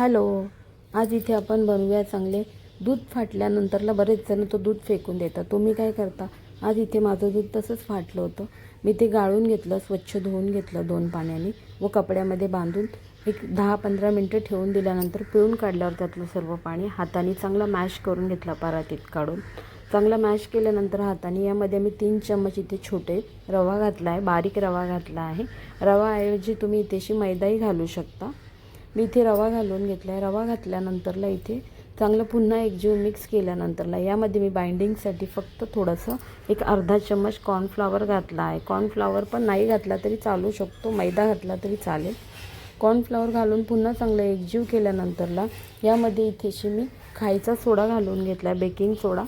Hello. आज इथे आपण बनवूया चांगले दूध फाटल्यानंतरला बरेच जण तो दूध फेकून देतात. तुम्ही काय करता? आज इथे माझं दूध तसंच फाटलं होतं. मी ते गाळून घेतलं, स्वच्छ धुवून घेतलं 2 पाण्याने व कपड्यामध्ये बांधून एक 10-15 मिनटं ठेवून दिल्यानंतर पिळून काढल्यावर त्यातलं सर्व पाणी हाताने चांगलं मॅश करून घेतलं परातीत काढून. चांगलं मॅश केल्यानंतर हाताने यामध्ये मी 3 चम्मच इथे छोटे रवा घातला आहे, बारीक रवा घातला आहे. रवाऐवजी तुम्ही इथेशी मैदाही घालू शकता. मी इथे रवा घालून घेतला आहे. रवा घातल्यानंतरला इथे चांगलं पुन्हा एकजीव मिक्स केल्यानंतरला यामध्ये मी बाइंडिंगसाठी फक्त थोडंसं एक अर्धा चम्मच कॉर्नफ्लॉवर घातला आहे. कॉर्नफ्लॉवर पण नाही घातला तरी चालू शकतो, मैदा घातला तरी चालेल. कॉर्नफ्लॉवर घालून पुन्हा चांगलं एकजीव केल्यानंतरला यामध्ये इथेशी मी खायचा सोडा घालून घेतला आहे, बेकिंग सोडा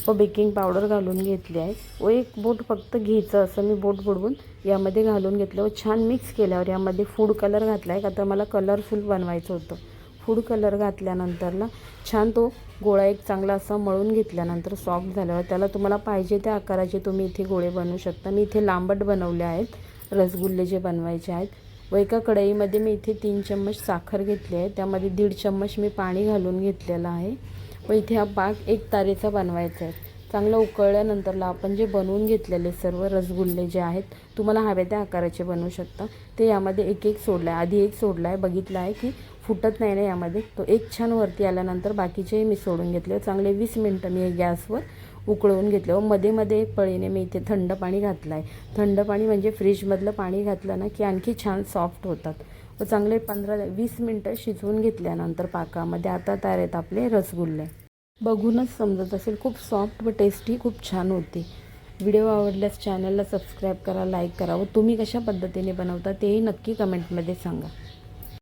व बेकिंग पावडर घालून घेतली आहे व एक बोट फक्त घ्यायचं असं मी बोट बुडवून यामध्ये घालून घेतलं व छान मिक्स केल्यावर यामध्ये फूड कलर घातला आहे. का तर मला कलरफुल बनवायचं होतं. फूड कलर घातल्यानंतरला छान तो गोळा एक चांगला असा मळून घेतल्यानंतर सॉफ्ट झाल्यावर त्याला तुम्हाला पाहिजे त्या आकाराचे तुम्ही इथे गोळे बनवू शकता. मी इथे लांबट बनवले आहेत रसगुल्ले जे बनवायचे आहेत. व एका कढईमध्ये मी इथे 3 चम्मच साखर घेतली आहे, त्यामध्ये 1.5 चम्मच मी पाणी घालून घेतलेलं आहे व इथे हा पाक 1 तारेचा बनवायचा आहे. चांगलं उकळल्यानंतरला आपण जे बनवून घेतलेले सर्व रसगुल्ले जे आहेत तुम्हाला हवे त्या आकाराचे बनवू शकता. ते यामध्ये एक सोडला आहे, आधी एक सोडला आहे, बघितलं आहे की फुटत नाही ना यामध्ये. तो एक छान वरती आल्यानंतर बाकीचेही मी सोडून घेतले. चांगले 20 मिनटं मी गॅसवर उकळवून घेतलं व मध्ये मध्ये एक पळीने मी इथे थंड पाणी घातलं आहे. थंड पाणी म्हणजे फ्रीजमधलं पाणी घातलं ना की आणखी छान सॉफ्ट होतात. व चांगले 15-20 मिनटं शिजवून घेतल्यानंतर पाकामध्ये आता तयार आहेत आपले रसगुल्ले. बघूनच समजत असेल, खूप सॉफ्ट व टेस्टी खूप छान होते. व्हिडिओ आवडल्यास चॅनलला सबस्क्राईब करा, लाईक करा व तुम्ही कशा पद्धतीने बनवता तेही नक्की कमेंटमध्ये सांगा.